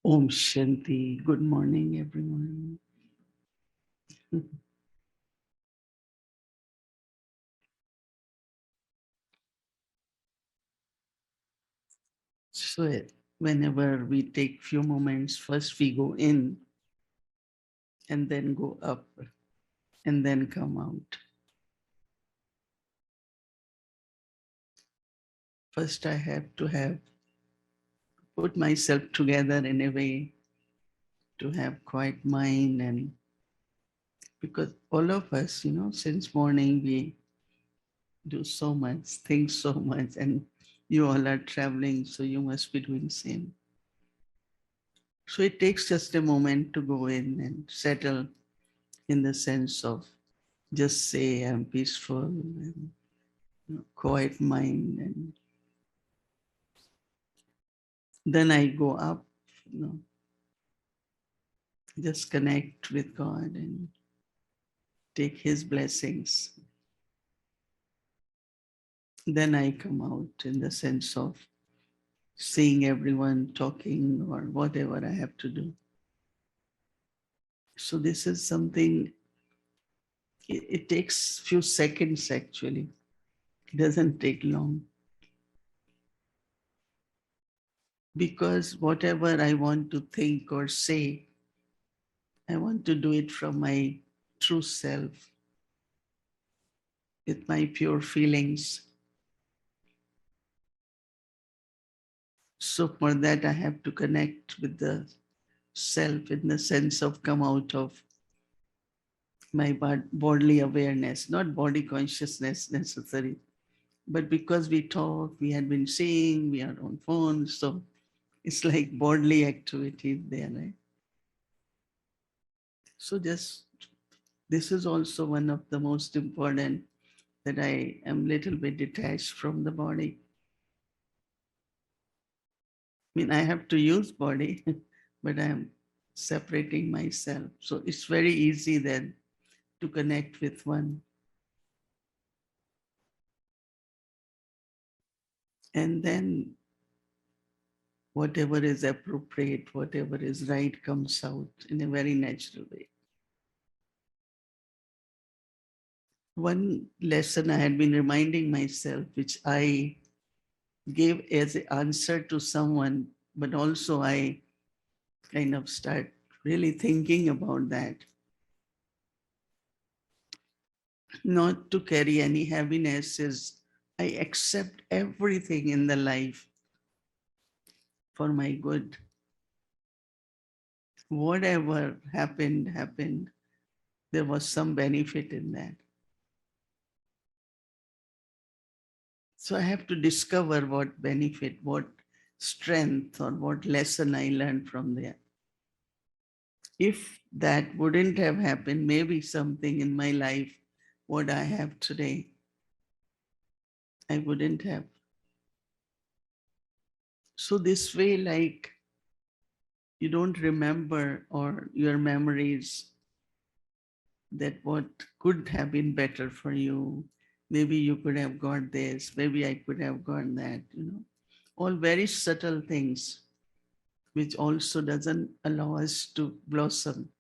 Om Shanti. Good morning, everyone. So, whenever we take few moments, first we go in and then go up and then come out. First, I have to put myself together in a way to have quiet mind, and because all of us, since morning we do so much, think so much, and you all are traveling, so you must be doing same. So it takes just a moment to go in and settle in the sense of just say I'm peaceful and quiet mind, and then I go up, you know, just connect with God and take His blessings. Then I come out in the sense of seeing everyone talking or whatever I have to do. So this is something, it takes few seconds actually. It doesn't take long. Because whatever I want to think or say, I want to do it from my true self, with my pure feelings. So for that, I have to connect with the self in the sense of come out of my bodily awareness, not body consciousness necessary. But because we talk, we had been seeing, we are on phones, so it's like bodily activity there, right? So just this is also one of the most important, that I am little bit detached from the body. I mean, I have to use body, but I'm separating myself. So it's very easy then to connect with one. And then whatever is appropriate, whatever is right comes out in a very natural way. One lesson I had been reminding myself, which I gave as an answer to someone, but also I kind of start really thinking about that. Not to carry any heaviness is I accept everything in the life for my good. Whatever happened, happened. There was some benefit in that. So I have to discover what benefit, what strength, or what lesson I learned from there. If that wouldn't have happened, maybe something in my life, what I have today, I wouldn't have. So this way, like you don't remember, or your memories, that what could have been better for you. Maybe you could have got this, maybe I could have got that, all very subtle things, which also doesn't allow us to blossom.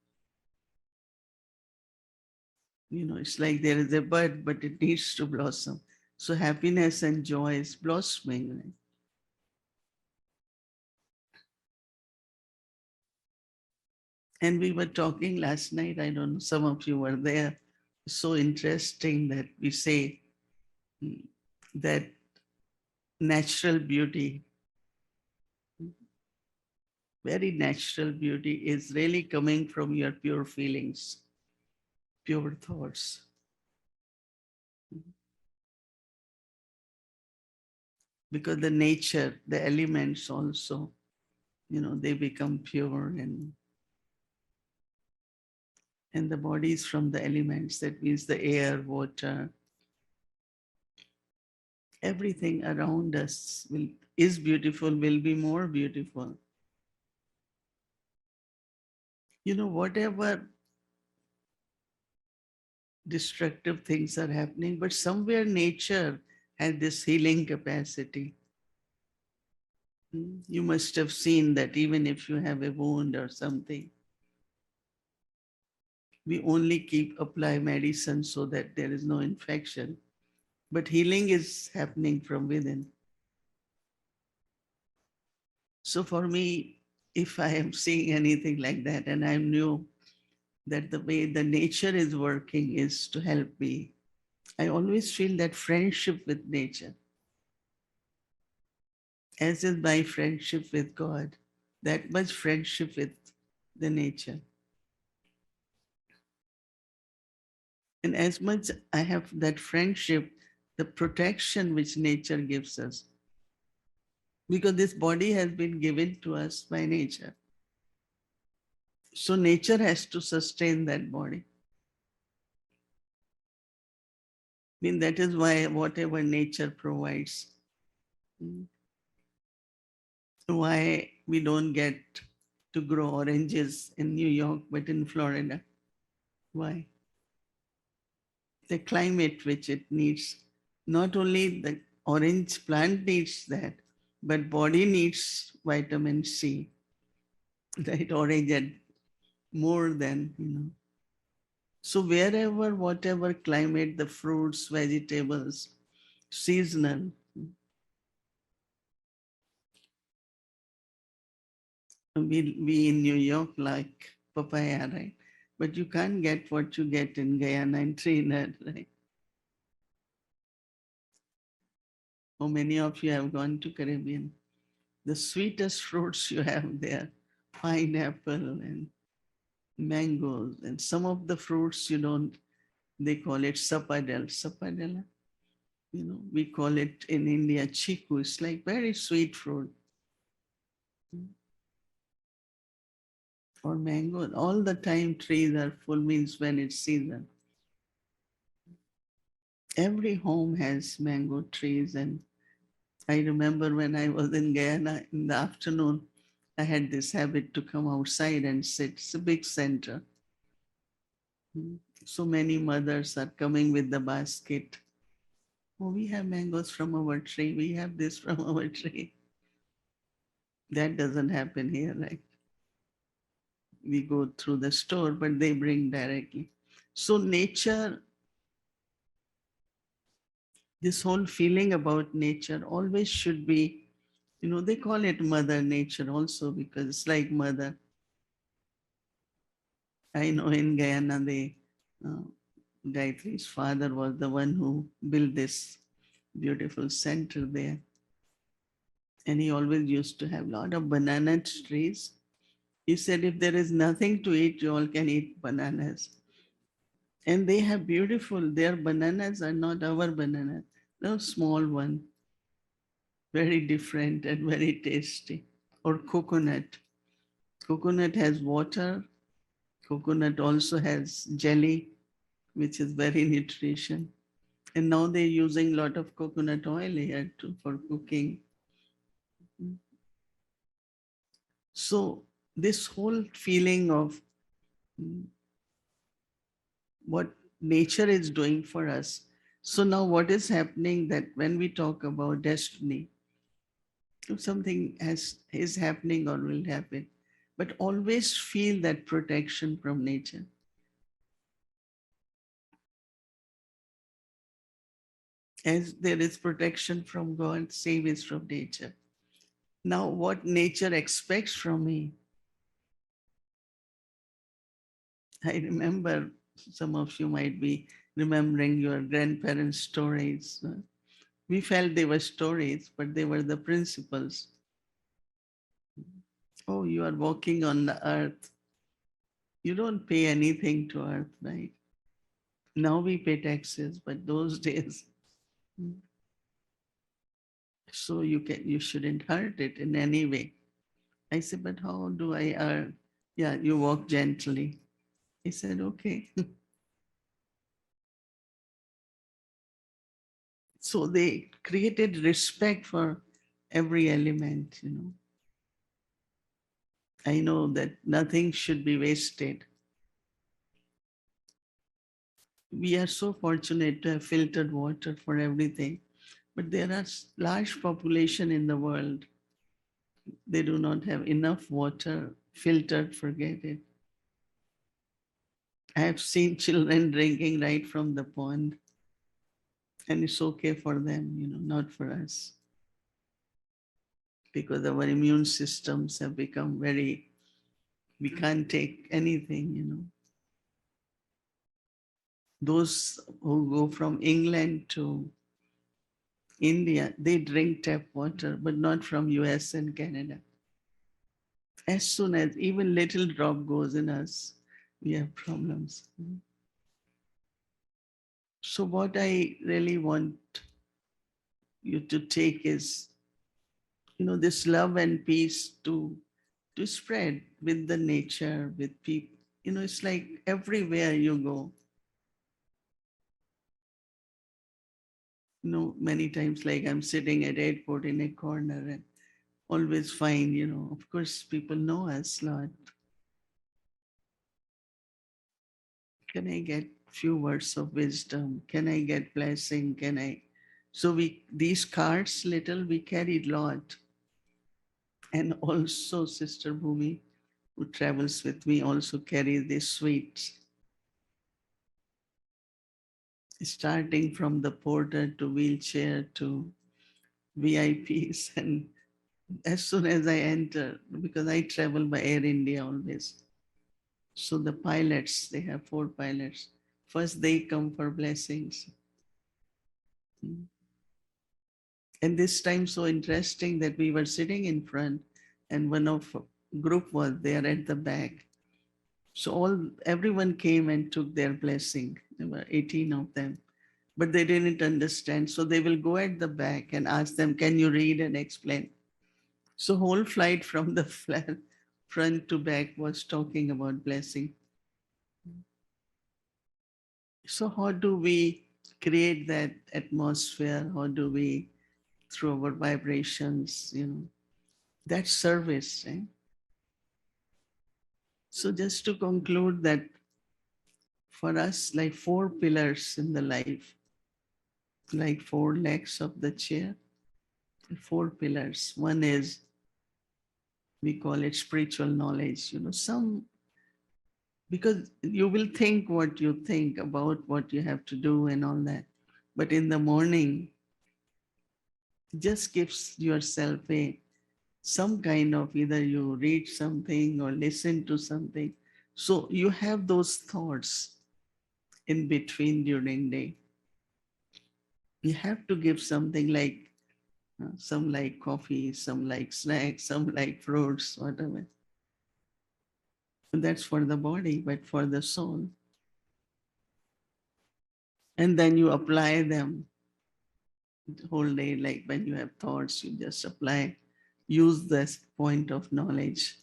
It's like there is a bud, but it needs to blossom. So happiness and joy is blossoming. Right? And we were talking last night, I don't know, some of you were there. So interesting that we say that natural beauty, very natural beauty is really coming from your pure feelings, pure thoughts. Because the nature, the elements also, they become pure, and the body is from the elements. That means the air, water, everything around us is beautiful, will be more beautiful. Whatever destructive things are happening, but somewhere nature has this healing capacity. You must have seen that even if you have a wound or something, we only keep apply medicine so that there is no infection. But healing is happening from within. So for me, if I am seeing anything like that and I knew that the way the nature is working is to help me, I always feel that friendship with nature, as is my friendship with God, that much friendship with the nature. And as much I have that friendship, the protection which nature gives us, because this body has been given to us by nature. So nature has to sustain that body. I mean, that is why whatever nature provides, why we don't get to grow oranges in New York, but in Florida. Why? The climate which it needs. Not only the orange plant needs that, but body needs vitamin C, right? Orange and more than. So wherever, whatever climate, the fruits, vegetables, seasonal. We in New York like papaya, right? But you can't get what you get in Guyana and Trinidad, right? How many of you have gone to Caribbean? The sweetest fruits you have there, pineapple and mangoes, and some of the fruits you don't, they call it sapadel. Sapadella, we call it in India chiku. It's like very sweet fruit. Or mango. All the time trees are full, means when it's season. Every home has mango trees. And I remember when I was in Guyana in the afternoon, I had this habit to come outside and sit. It's a big center. So many mothers are coming with the basket. Oh, we have mangoes from our tree. We have this from our tree. That doesn't happen here, right? We go through the store, but they bring directly. So nature, this whole feeling about nature always should be, they call it mother nature also because it's like mother. I know in Guyana, uh, Gayatri's father was the one who built this beautiful center there. And he always used to have a lot of banana trees. He said, if there is nothing to eat, you all can eat bananas. And they have beautiful, their bananas are not our bananas. They're small one, very different and very tasty. Or coconut. Coconut has water. Coconut also has jelly, which is very nutrition. And now they're using a lot of coconut oil here too for cooking. So this whole feeling of what nature is doing for us. So now what is happening that when we talk about destiny, if something is happening or will happen, but always feel that protection from nature. As there is protection from God, same is from nature. Now what nature expects from me, I remember some of you might be remembering your grandparents' stories. We felt they were stories, but they were the principles. Oh, you are walking on the earth. You don't pay anything to earth, right? Now we pay taxes, but those days, so you shouldn't hurt it in any way. I said, but how do I earn? Yeah, you walk gently. He said, okay. So they created respect for every element. I know that nothing should be wasted. We are so fortunate to have filtered water for everything, but there are large population in the world They do not have enough water, filtered, forget it. I have seen children drinking right from the pond, and it's okay for them, not for us, because our immune systems have become very, we can't take anything. Those who go from England to India, they drink tap water, but not from US and Canada. As soon as even little drop goes in us, we have problems. So what I really want you to take is, this love and peace to spread with the nature, with people. It's like everywhere you go, many times, like I'm sitting at airport in a corner and always find, of course, people know us a lot. Can I get few words of wisdom? Can I get blessing? Can I? So these cards little, we carried lot. And also Sister Bhumi, who travels with me, also carries this sweets, starting from the porter to wheelchair to VIPs. And as soon as I enter, because I travel by Air India always, so the pilots, they have 4 pilots. First, they come for blessings. And this time, so interesting that we were sitting in front, and one of group was there at the back. So everyone came and took their blessing. There were 18 of them, but they didn't understand. So they will go at the back and ask them, "Can you read and explain?" So whole flight from the front to back was talking about blessing. So how do we create that atmosphere? How do we, through our vibrations, that service, right? So just to conclude that for us, like 4 pillars in the life, like 4 legs of the chair, 4 pillars. One is, we call it spiritual knowledge, because you will think what you think about what you have to do and all that. But in the morning, just gives yourself some kind of, either you read something or listen to something. So you have those thoughts in between during day. You have to give something like, some like coffee, some like snacks, some like fruits, whatever. And that's for the body, but for the soul. And then you apply them the whole day, like when you have thoughts, you just apply, use this point of knowledge.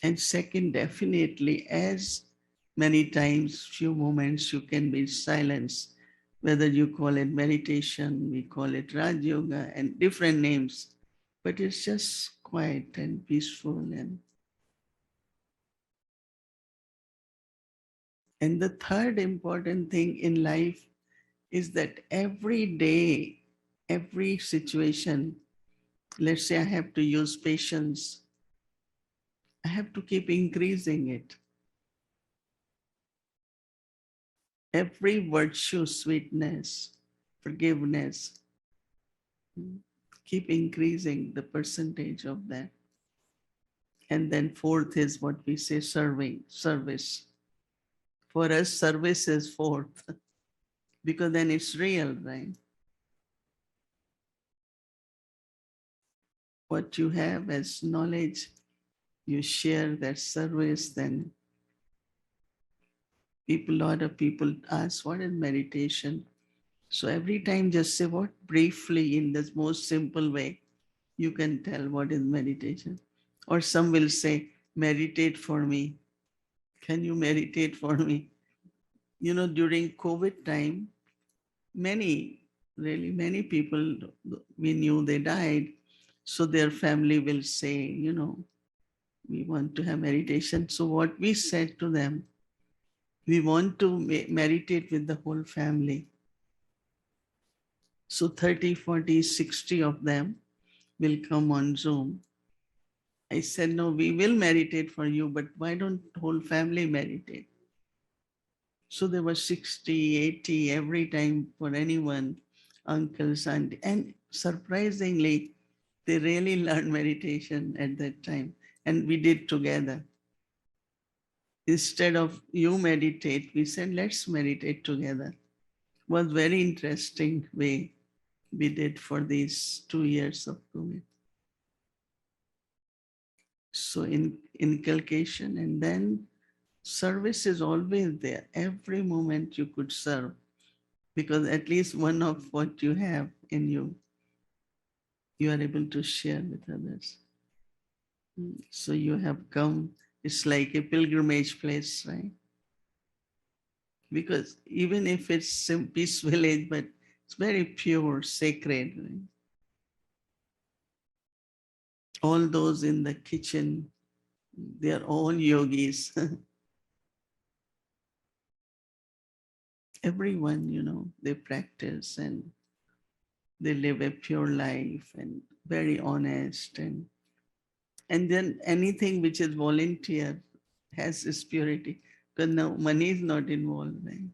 And second, definitely, as many times, few moments you can be silence, whether you call it meditation, we call it Raj Yoga, and different names, but it's just quiet and peaceful. And the third important thing in life is that every day, every situation, let's say I have to use patience, I have to keep increasing it. Every virtue, sweetness, forgiveness, keep increasing the percentage of that. And then fourth is what we say, serving, service. For us, service is fourth, because then it's real, right? What you have as knowledge, you share that service, then a lot of people ask, what is meditation? So every time just say what, briefly, in the most simple way, you can tell what is meditation. Or some will say, meditate for me. Can you meditate for me? During COVID time, really many people we knew, they died. So their family will say, we want to have meditation. So what we said to them, we want to meditate with the whole family. So 30, 40, 60 of them, will come on Zoom. I said, no, we will meditate for you, but why don't whole family meditate? So there were 60, 80 every time for anyone, uncles, and surprisingly, they really learned meditation at that time. And we did together. Instead of you meditate, we said, let's meditate together. Was very interesting way we did for these 2 years of COVID. So in inculcation, and then service is always there. Every moment you could serve, because at least one of what you have in you, you are able to share with others. So you have come, it's like a pilgrimage place, right? Because even if it's a peace village, but it's very pure, sacred, right? All those in the kitchen, they are all yogis. Everyone, they practice and they live a pure life and very honest, and then anything which is volunteer has this purity, because now money is not involved, right?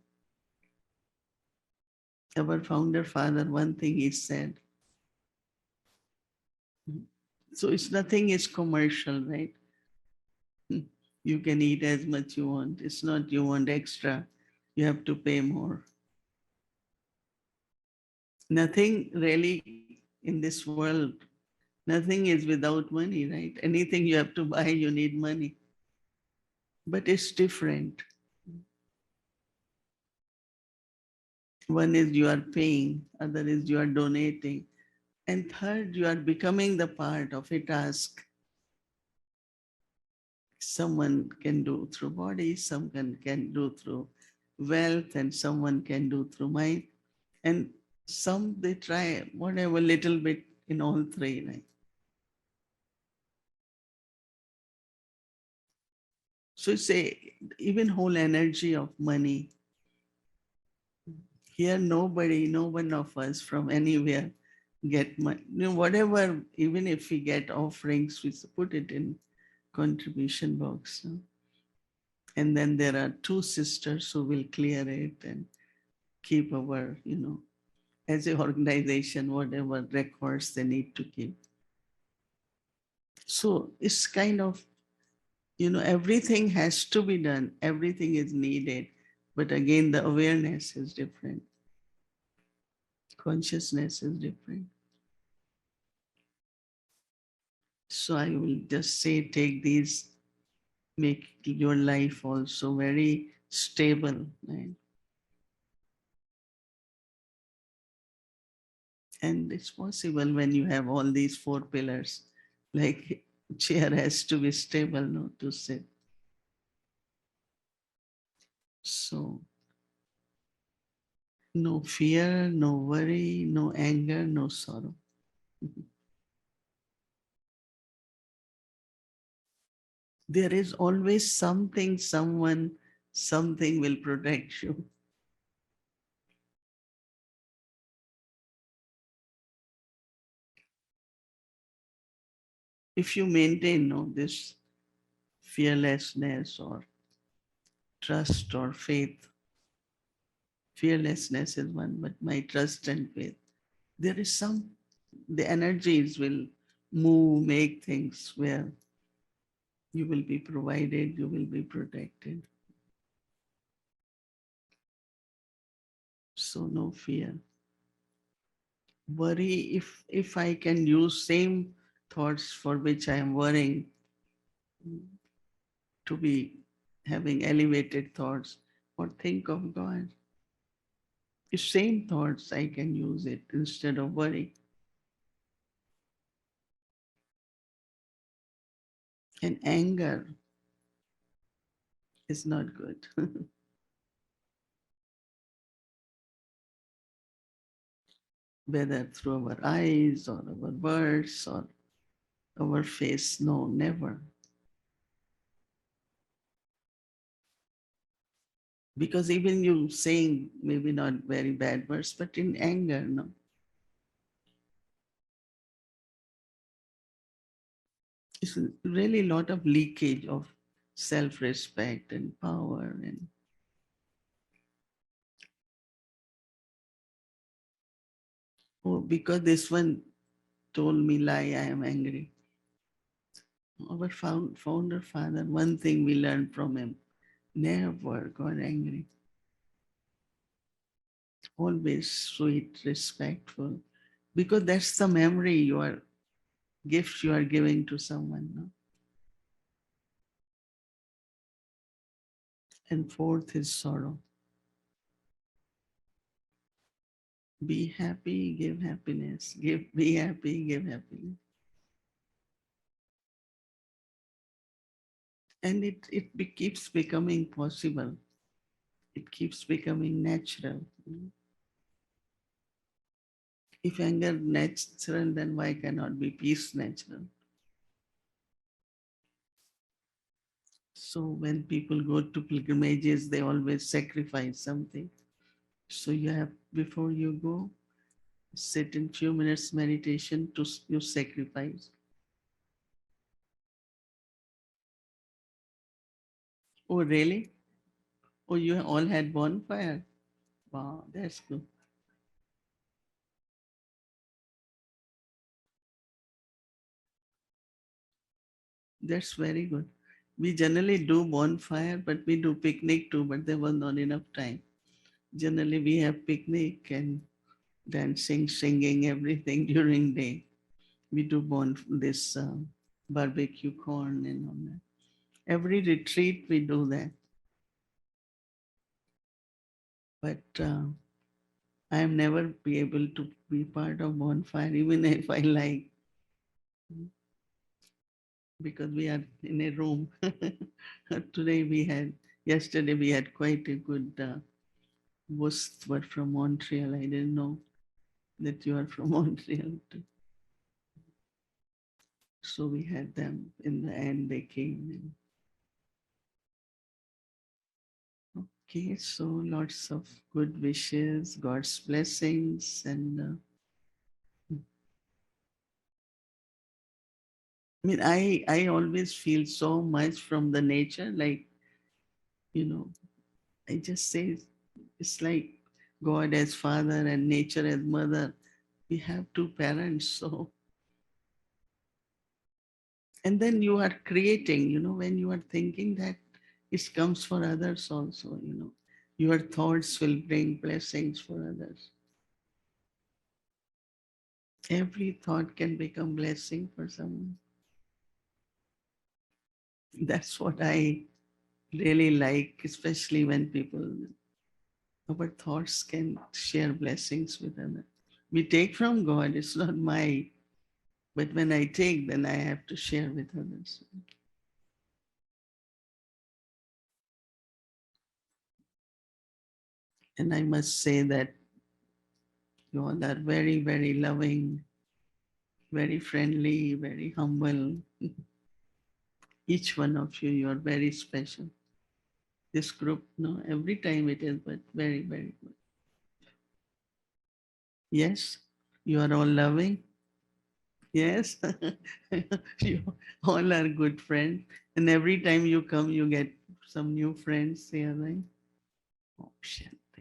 Our founder father, one thing he said, so it's nothing is commercial, right? You can eat as much you want. It's not you want extra, you have to pay more. Nothing really in this world, nothing is without money, right? Anything you have to buy, you need money. But it's different. One is you are paying, other is you are donating, and third, you are becoming the part of a task. Someone can do through body, someone can do through wealth, and someone can do through mind. And some they try whatever little bit in all three. Right? So say even whole energy of money. Here nobody, no one of us from anywhere get money. Whatever, even if we get offerings, we put it in contribution box. And then there are two sisters who will clear it and keep our, as an organization, whatever records they need to keep. So it's kind of, everything has to be done, everything is needed. But again, the awareness is different, consciousness is different. So I will just say, take these, make your life also very stable, right? And it's possible when you have all these four pillars, like chair has to be stable, no, to sit. So no fear, no worry, no anger, no sorrow. There is always something, someone, something will protect you. If you maintain this fearlessness or trust or faith, fearlessness is one, but my trust and faith, there is the energies will move, make things where you will be provided, you will be protected. So no fear. Worry, if I can use same thoughts for which I am worrying, to be having elevated thoughts or think of God. The same thoughts I can use it instead of worry. And anger is not good. Whether through our eyes or our words or our face, no, never. Because even you saying maybe not very bad words, but in anger, no. It's really a lot of leakage of self-respect and power. And oh, because this one told me lie, I am angry. Our founder father, one thing we learned from him, never got angry. Always sweet, respectful. Because that's the memory you are, gift you are giving to someone. No? And fourth is sorrow. Be happy, give happiness. Be happy, give happiness. And it keeps becoming possible. It keeps becoming natural. If anger natural, then why cannot be peace natural? So when people go to pilgrimages, they always sacrifice something. So you have, before you go, sit in few minutes meditation to you sacrifice. Oh, really? Oh, you all had bonfire? Wow, that's good. That's very good. We generally do bonfire, but we do picnic too, but there was not enough time. Generally, we have picnic and dancing, singing, everything during day. We do this barbecue corn and all that. Every retreat we do that. But I am never be able to be part of bonfire, even if I like, because we are in a room. Today we had, yesterday we had quite a good hosts were from Montreal. I didn't know that you are from Montreal too. So we had them in the end, they came in. Okay, so lots of good wishes, God's blessings, and I mean, I always feel so much from the nature, like, you know, I just say it's like God as father and nature as mother. We have two parents, so and then you are creating, when you are thinking that it comes for others also, your thoughts will bring blessings for others. Every thought can become blessing for someone. That's what I really like, especially when people, our thoughts can share blessings with others. We take from God, it's not my, but when I take, then I have to share with others. And I must say that you all are very, very loving, very friendly, very humble. Each one of you, you are very special. This group, no, every time it is, but very, very good. Yes, you are all loving. Yes, you all are good friends. And every time you come, you get some new friends here, right? Option.